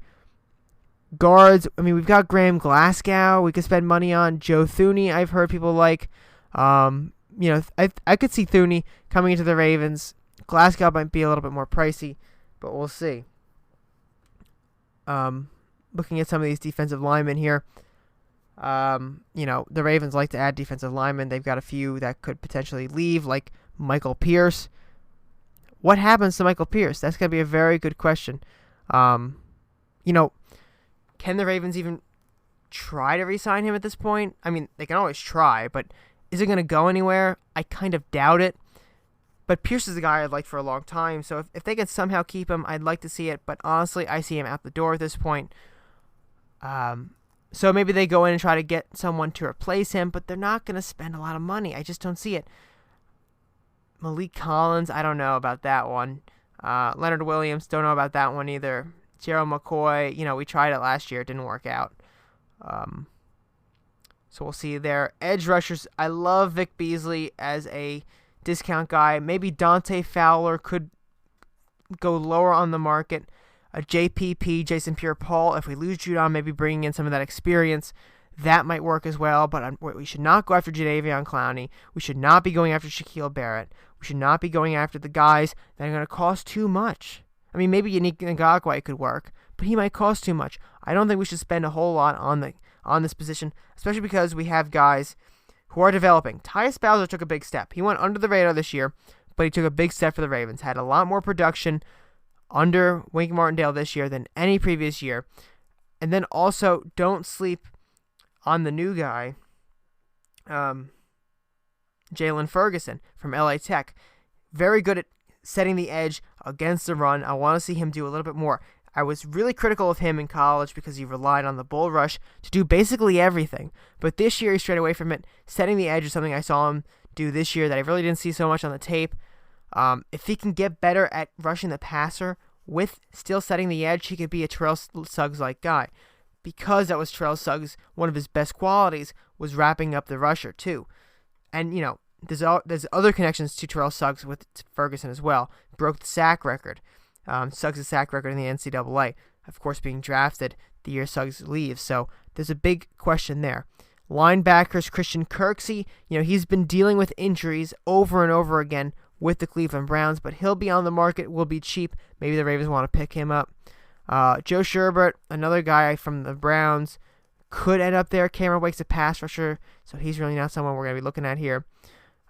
Guards, I mean, we've got Graham Glasgow we could spend money on. Joe Thuney, I've heard people like. I could see Thuney coming into the Ravens. Glasgow might be a little bit more pricey, but we'll see. Looking at some of these defensive linemen here, the Ravens like to add defensive linemen. They've got a few that could potentially leave, like Michael Pierce. What happens to Michael Pierce? That's going to be a very good question. Can the Ravens even try to re-sign him at this point? I mean, they can always try, but is it going to go anywhere? I kind of doubt it. But Pierce is a guy I'd liked for a long time, so if they can somehow keep him, I'd like to see it. But honestly, I see him out the door at this point. So maybe they go in and try to get someone to replace him, but they're not going to spend a lot of money. I just don't see it. Malik Collins, I don't know about that one. Leonard Williams, don't know about that one either. Gerald McCoy, we tried it last year. It didn't work out. So we'll see there. Edge rushers, I love Vic Beasley as a discount guy. Maybe Dante Fowler could go lower on the market. A JPP, Jason Pierre-Paul. If we lose Judon, maybe bringing in some of that experience. That might work as well, but we should not go after Jadeveon Clowney. We should not be going after Shaquille Barrett. We should not be going after the guys that are going to cost too much. I mean, maybe Yannick Ngakoue could work, but he might cost too much. I don't think we should spend a whole lot on this position, especially because we have guys who are developing. Tyus Bowser took a big step. He went under the radar this year, but he took a big step for the Ravens. Had a lot more production under Wink Martindale this year than any previous year. And then also, don't sleep on the new guy, Jalen Ferguson from LA Tech. Very good at setting the edge against the run. I want to see him do a little bit more. I was really critical of him in college because he relied on the bull rush to do basically everything. But this year he strayed away from it. Setting the edge is something I saw him do this year that I really didn't see so much on the tape. If he can get better at rushing the passer with still setting the edge, he could be a Terrell Suggs-like guy. Because that was Terrell Suggs, one of his best qualities was wrapping up the rusher too. And, there's other connections to Terrell Suggs with Ferguson as well. Broke the sack record. Suggs' sack record in the NCAA. Of course, being drafted the year Suggs leaves. So there's a big question there. Linebackers, Christian Kirksey, he's been dealing with injuries over and over again with the Cleveland Browns, but he'll be on the market, will be cheap. Maybe the Ravens want to pick him up. Joe Sherbert, another guy from the Browns, could end up there. Cameron Wake's a pass rusher, so he's really not someone we're going to be looking at here.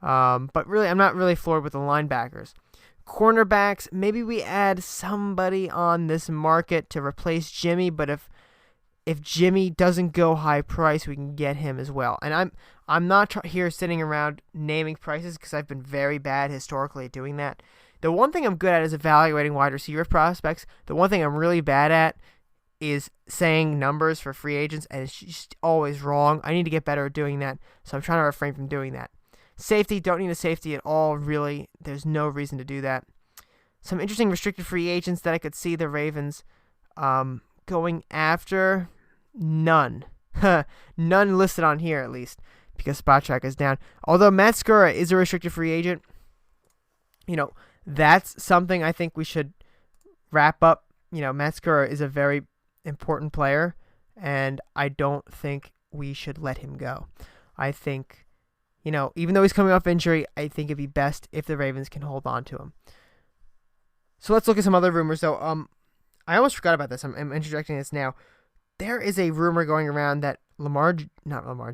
But really, I'm not really floored with the linebackers. Cornerbacks, maybe we add somebody on this market to replace Jimmy, but if Jimmy doesn't go high price, we can get him as well. And I'm not here sitting around naming prices because I've been very bad historically at doing that. The one thing I'm good at is evaluating wide receiver prospects. The one thing I'm really bad at is saying numbers for free agents, and it's just always wrong. I need to get better at doing that, so I'm trying to refrain from doing that. Safety, don't need a safety at all, really. There's no reason to do that. Some interesting restricted free agents that I could see the Ravens going after. None. None listed on here, at least, because Spot Track is down. Although Matt Skura is a restricted free agent, that's something I think we should wrap up. Matt Skura is a very important player, and I don't think we should let him go. I think, even though he's coming off injury, I think it'd be best if the Ravens can hold on to him. So let's look at some other rumors, though. I almost forgot about this. I'm interjecting this now. There is a rumor going around that Lamar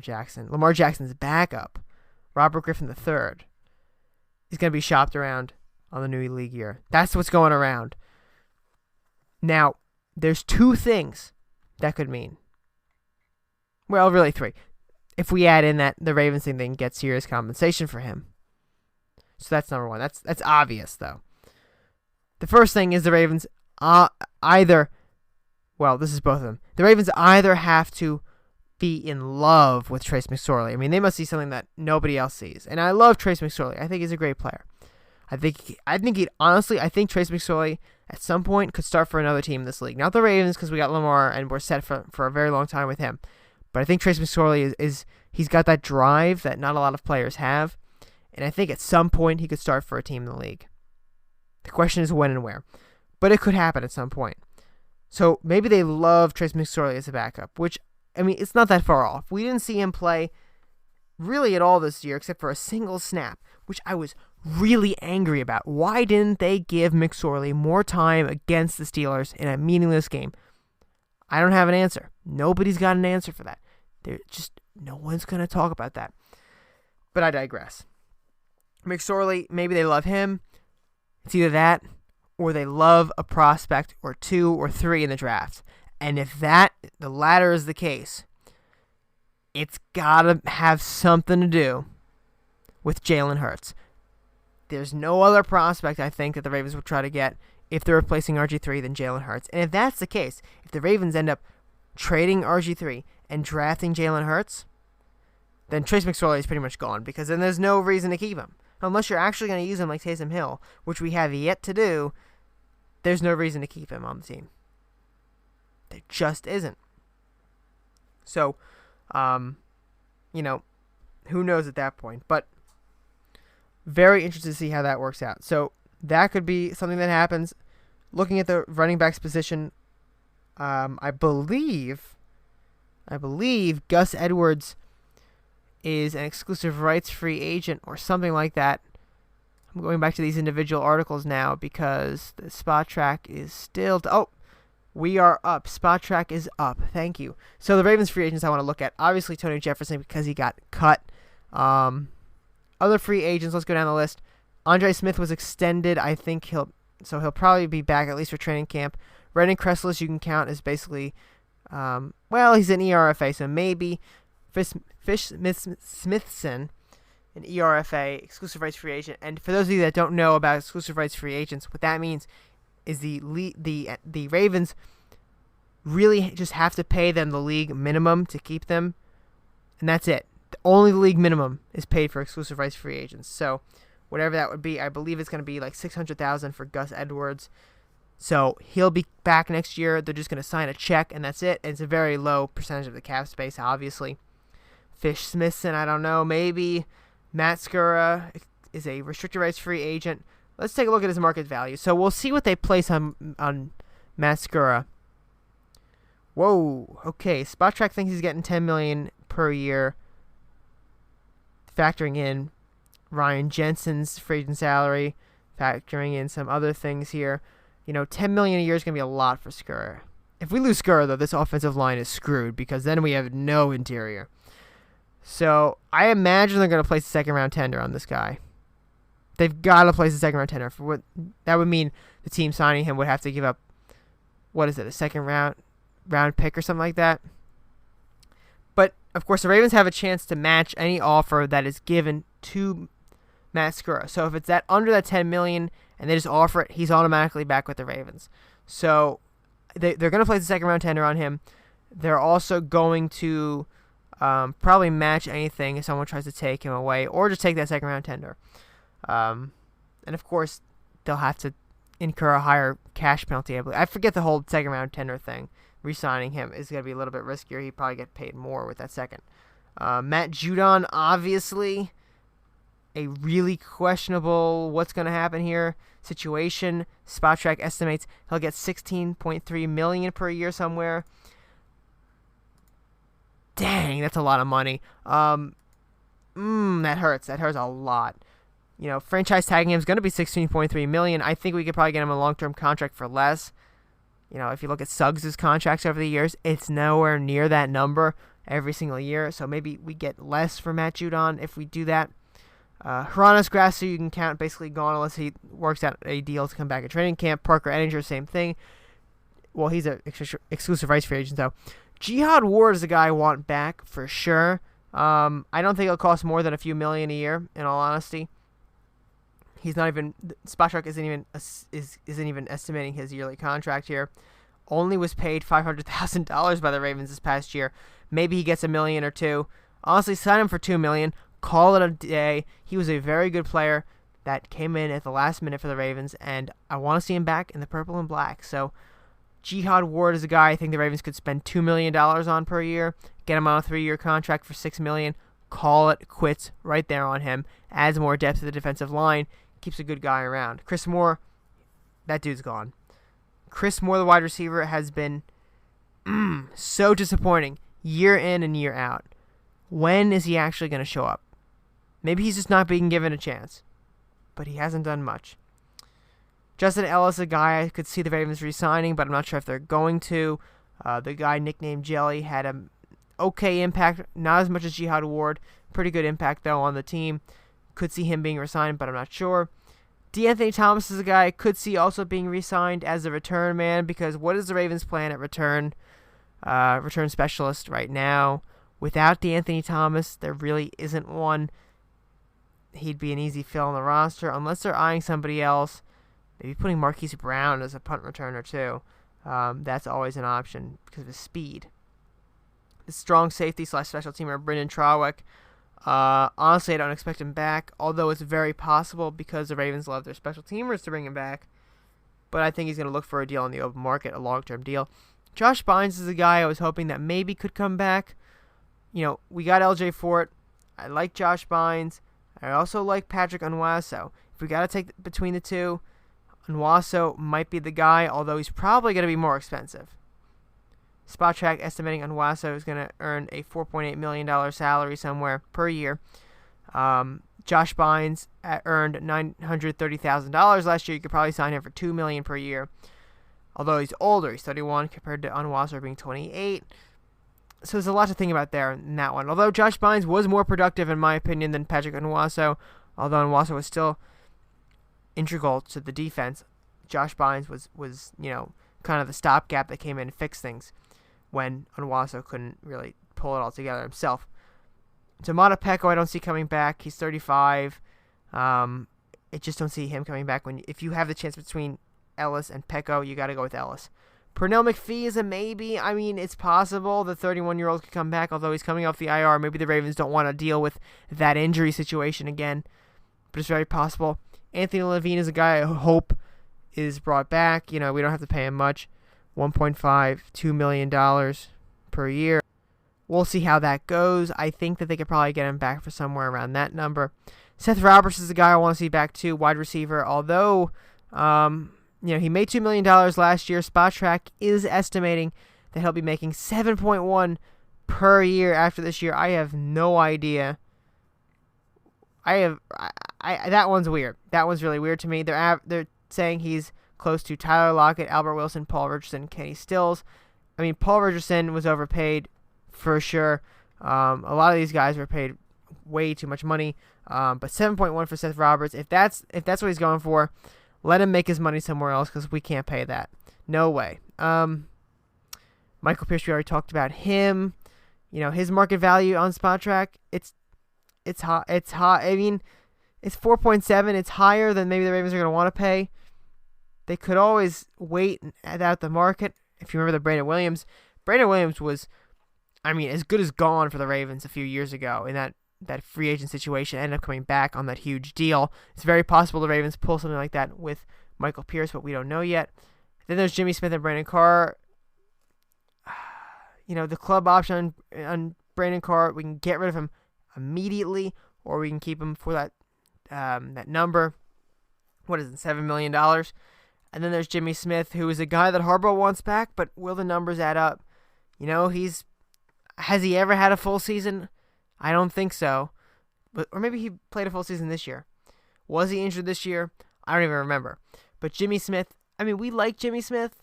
Jackson's backup, Robert Griffin III, is going to be shopped around on the new league year. That's what's going around. Now, there's two things that could mean. Well, really three. If we add in that the Ravens think they can get serious compensation for him. So that's number one. That's obvious, though. The first thing is the Ravens this is both of them. The Ravens either have to be in love with Trace McSorley. I mean, they must see something that nobody else sees. And I love Trace McSorley. I think he's a great player. I think Trace McSorley at some point could start for another team in this league. Not the Ravens, because we got Lamar and we're set for a very long time with him. But I think Trace McSorley he's got that drive that not a lot of players have. And I think at some point he could start for a team in the league. The question is when and where. But it could happen at some point. So maybe they love Trace McSorley as a backup, which, I mean, it's not that far off. We didn't see him play really at all this year except for a single snap, which I was really angry about. Why didn't they give McSorley more time against the Steelers in a meaningless game? I don't have an answer. Nobody's got an answer for that. No one's going to talk about that. But I digress. McSorley, maybe they love him. It's either that or they love a prospect or 2 or 3 in the draft. And if the latter is the case, it's got to have something to do with Jalen Hurts. There's no other prospect, I think, that the Ravens would try to get if they're replacing RG3 than Jalen Hurts. And if that's the case, if the Ravens end up trading RG3 and drafting Jalen Hurts, then Trace McSorley is pretty much gone, because then there's no reason to keep him. Unless you're actually going to use him like Taysom Hill, which we have yet to do, there's no reason to keep him on the team. There just isn't. So, who knows at that point. But very interested to see how that works out. So that could be something that happens. Looking at the running backs position, I believe Gus Edwards is an exclusive rights free agent or something like that. I'm going back to these individual articles now because the spot track is still... we are up. Spot track is up. Thank you. So the Ravens free agents I want to look at. Obviously Tony Jefferson, because he got cut. Other free agents, let's go down the list. Andre Smith was extended. I think he'll probably be back at least for training camp. Brendan Kresslis you can count as basically, he's an ERFA, so maybe. Fish Smithson, an ERFA, exclusive rights free agent. And for those of you that don't know about exclusive rights free agents, what that means is the Ravens really just have to pay them the league minimum to keep them, and that's it. Only the league minimum is paid for exclusive rights free agents. So whatever that would be, I believe it's going to be like $600,000 for Gus Edwards. So he'll be back next year. They're just going to sign a check, and that's it. And it's a very low percentage of the cap space, obviously. Fish Smithson, I don't know. Maybe Matt Skura is a restricted rights free agent. Let's take a look at his market value. So we'll see what they place on Matt Skura. Whoa. Okay. SpotTrack thinks he's getting $10 million per year, factoring in Ryan Jensen's free agent salary, factoring in some other things here. $10 million a year is going to be a lot for Skura. If we lose Skura, though, this offensive line is screwed, because then we have no interior. So I imagine they're going to place a second-round tender on this guy. They've got to place a second-round tender. For what that would mean, the team signing him would have to give up, a second-round pick or something like that. But, of course, the Ravens have a chance to match any offer that is given to Matt Skura. So if it's under that $10 million and they just offer it, he's automatically back with the Ravens. So they're going to place a second-round tender on him. They're also going to probably match anything if someone tries to take him away, or just take that second-round tender. And, of course, they'll have to incur a higher cash penalty, I believe. I forget the whole second-round tender thing. Re-signing him is going to be a little bit riskier. He'd probably get paid more with that second. Matt Judon, obviously, a really questionable what's going to happen here situation. SpotTrack estimates he'll get $16.3 million per year somewhere. Dang, that's a lot of money. That hurts. That hurts a lot. Franchise tagging him is going to be $16.3 million. I think we could probably get him a long-term contract for less. If you look at Suggs' contracts over the years, it's nowhere near that number every single year. So maybe we get less for Matt Judon if we do that. Hronis Grasu, you can count basically gone unless he works out a deal to come back at training camp. Parker Ettinger, same thing. Well, he's an exclusive rights free agent, though. Jihad Ward is a guy I want back for sure. I don't think it'll cost more than a few million a year, in all honesty. He's not even... SpotTrack isn't even estimating his yearly contract here. only was paid $500,000 by the Ravens this past year. Maybe he gets $1 million or $2 million. Honestly, sign him for $2 million. Call it a day. He was a very good player that came in at the last minute for the Ravens, and I want to see him back in the purple and black. So Jihad Ward is a guy I think the Ravens could spend $2 million on per year, get him on a 3-year contract for $6 million, call it quits right there on him, adds more depth to the defensive line, keeps a good guy around. Chris Moore, that dude's gone. Chris Moore, the wide receiver, has been so disappointing year in and year out. When is he actually going to show up? Maybe he's just not being given a chance, but he hasn't done much. Justin Ellis, a guy I could see the Ravens re-signing, but I'm not sure if they're going to. The guy nicknamed Jelly had an okay impact, not as much as Jihad Ward. Pretty good impact, though, on the team. Could see him being re-signed, but I'm not sure. D'Anthony Thomas is a guy I could see also being re-signed as a return man, because what is the Ravens' plan at return specialist right now? Without D'Anthony Thomas, there really isn't one. He'd be an easy fill on the roster, unless they're eyeing somebody else. Maybe putting Marquise Brown as a punt returner too. That's always an option because of his speed. The strong safety / special teamer Brendan Trawick. Honestly, I don't expect him back, although it's very possible because the Ravens love their special teamers to bring him back. But I think he's going to look for a deal in the open market, a long-term deal. Josh Bynes is a guy I was hoping that maybe could come back. You know, we got LJ Fort. I like Josh Bynes. I also like Patrick Onwuasor. If we got to take between the two, Onwuasor might be the guy, although he's probably going to be more expensive. SpotTrack estimating Onwuasor is going to earn a $4.8 million salary somewhere per year. Josh Bynes earned $930,000 last year. You could probably sign him for $2 million per year. Although he's older, he's 31 compared to Onwuasor being 28. So there's a lot to think about there in that one. Although Josh Bynes was more productive, in my opinion, than Patrick Onwuasor, although Onwuasor was still integral to the defense, Josh Bynes was kind of the stopgap that came in and fixed things when Onwuasor couldn't really pull it all together himself. Tamata Peko, I don't see coming back. He's 35. I just don't see him coming back. If you have the chance between Ellis and Peko, you got to go with Ellis. Pernell McPhee is a maybe. I mean, it's possible the 31-year-old could come back, although he's coming off the IR. Maybe the Ravens don't want to deal with that injury situation again, but it's very possible. Anthony Levine is a guy I hope is brought back. We don't have to pay him much. $1.5, $2 million per year. We'll see how that goes. I think that they could probably get him back for somewhere around that number. Seth Roberts is a guy I want to see back too, wide receiver. Although, he made $2 million last year. SpotTrack is estimating that he'll be making $7.1 per year after this year. I have no idea. That one's weird. That one's really weird to me. They're saying he's close to Tyler Lockett, Albert Wilson, Paul Richardson, Kenny Stills. I mean, Paul Richardson was overpaid for sure. A lot of these guys were paid way too much money. But 7.1 for Seth Roberts. If that's what he's going for, let him make his money somewhere else because we can't pay that. No way. Michael Pierce, we already talked about him. His market value on SpotTrack, it's hot. It's hot. I mean, it's 4.7. It's higher than maybe the Ravens are going to want to pay. They could always wait out the market. If you remember the Brandon Williams was, as good as gone for the Ravens a few years ago in that free agent situation. Ended up coming back on that huge deal. It's very possible the Ravens pull something like that with Michael Pierce, but we don't know yet. Then there's Jimmy Smith and Brandon Carr. The club option on Brandon Carr, we can get rid of him immediately, or we can keep him for that number. What is it, $7 million? And then there's Jimmy Smith, who is a guy that Harbaugh wants back, but will the numbers add up? Has he ever had a full season? I don't think so. Or maybe he played a full season this year. Was he injured this year? I don't even remember. But Jimmy Smith, we like Jimmy Smith.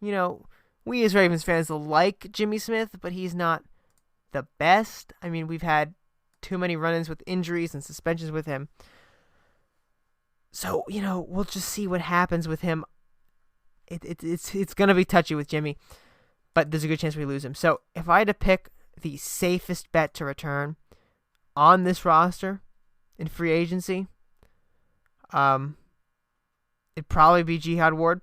We as Ravens fans like Jimmy Smith, but he's not the best. We've had too many run-ins with injuries and suspensions with him. So, we'll just see what happens with him. It's going to be touchy with Jimmy, but there's a good chance we lose him. So, if I had to pick the safest bet to return on this roster in free agency, it'd probably be Jihad Ward.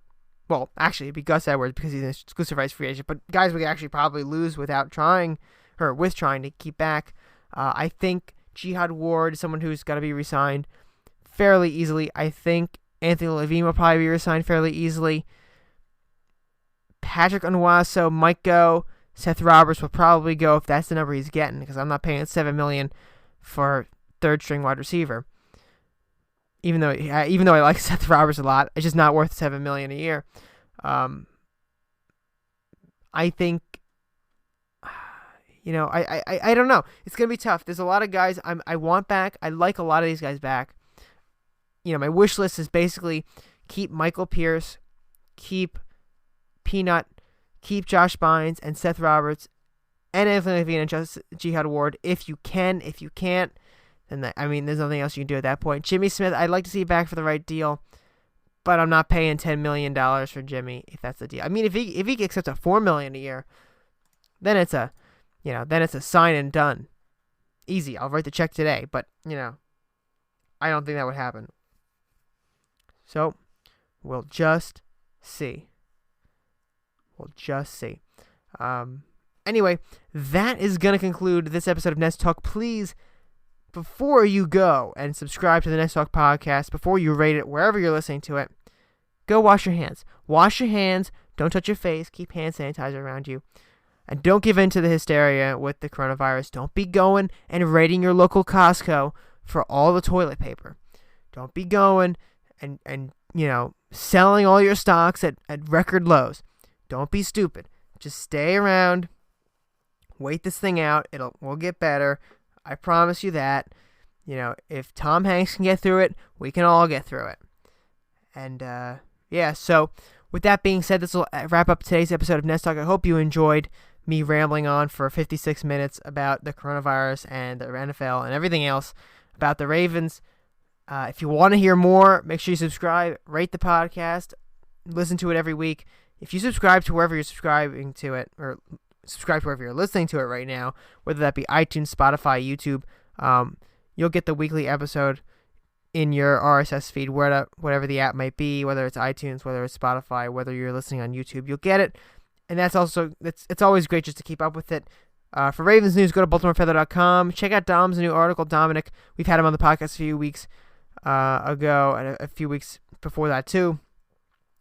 Well, actually, it'd be Gus Edwards because he's an exclusive rights free agent. But guys we could actually probably lose without trying, or with trying to keep back. I think Jihad Ward is someone who's got to be re-signed fairly easily. I think Anthony Levine will probably be re-signed fairly easily. Patrick Onwuaso might go. Seth Roberts will probably go if that's the number he's getting, because I'm not paying $7 million for third-string wide receiver. Even though I like Seth Roberts a lot, it's just not worth $7 million a year. I think, I don't know. It's gonna be tough. There's a lot of guys I want back. I like a lot of these guys back. My wish list is basically keep Michael Pierce, keep Peanut, keep Josh Bynes and Seth Roberts, and Anthony Levine and Jihad Ward if you can. If you can't, then there's nothing else you can do at that point. Jimmy Smith, I'd like to see back for the right deal, but I'm not paying $10 million for Jimmy if that's the deal. If he accepts a $4 million a year, then it's a sign and done. Easy. I'll write the check today, but I don't think that would happen. So we'll just see. Anyway, that is going to conclude this episode of Nest Talk. Please, before you go and subscribe to the Nest Talk podcast, before you rate it wherever you're listening to it, go wash your hands. Wash your hands. Don't touch your face. Keep hand sanitizer around you. And don't give in to the hysteria with the coronavirus. Don't be going and raiding your local Costco for all the toilet paper. Don't be going and selling all your stocks at record lows. Don't be stupid. Just stay around. Wait this thing out. We'll get better. I promise you that. If Tom Hanks can get through it, we can all get through it. And so with that being said, this will wrap up today's episode of Nest Talk. I hope you enjoyed me rambling on for 56 minutes about the coronavirus and the NFL and everything else about the Ravens. If you want to hear more, make sure you subscribe, rate the podcast, listen to it every week. If you subscribe to wherever you're subscribing to it, or subscribe to wherever you're listening to it right now, whether that be iTunes, Spotify, YouTube, you'll get the weekly episode in your RSS feed, whatever the app might be, whether it's iTunes, whether it's Spotify, whether you're listening on YouTube, you'll get it. And it's always great just to keep up with it. For Ravens news, go to BaltimoreFeather.com. Check out Dom's new article, Dominic. We've had him on the podcast a few weeks ago, and a few weeks before that too.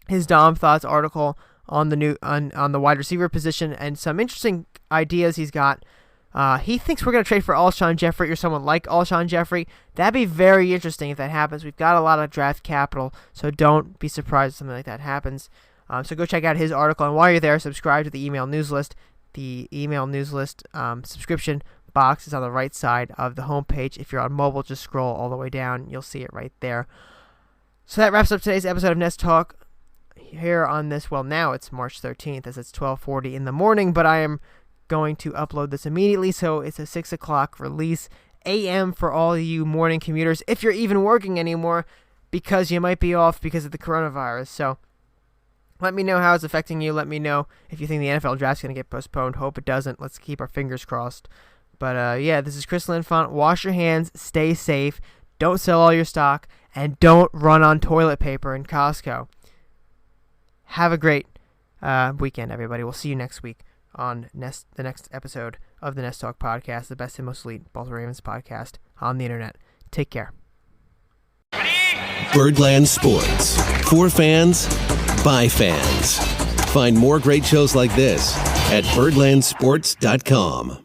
His Dom Thoughts article on the wide receiver position and some interesting ideas he's got. He thinks we're going to trade for Alshon Jeffrey or someone like Alshon Jeffrey. That'd be very interesting if that happens. We've got a lot of draft capital, so don't be surprised if something like that happens. So go check out his article, and while you're there, subscribe to the email news list. The email news list subscription box is on the right side of the homepage. If you're on mobile, just scroll all the way down. You'll see it right there. So that wraps up today's episode of Nest Talk. Here on this, now it's March 13th as it's 12:40 in the morning, but I am going to upload this immediately, so it's a 6 o'clock release a.m. for all you morning commuters, if you're even working anymore, because you might be off because of the coronavirus. So let me know how it's affecting you. Let me know if you think the NFL draft's going to get postponed. Hope it doesn't. Let's keep our fingers crossed. But this is Chris Linfante. Wash your hands, stay safe, don't sell all your stock, and don't run on toilet paper in Costco. Have a great weekend, everybody. We'll see you next week on the next episode of the Nest Talk podcast, the best and most elite Baltimore Ravens podcast on the internet. Take care. Birdland Sports. For fans, by fans. Find more great shows like this at birdlandsports.com.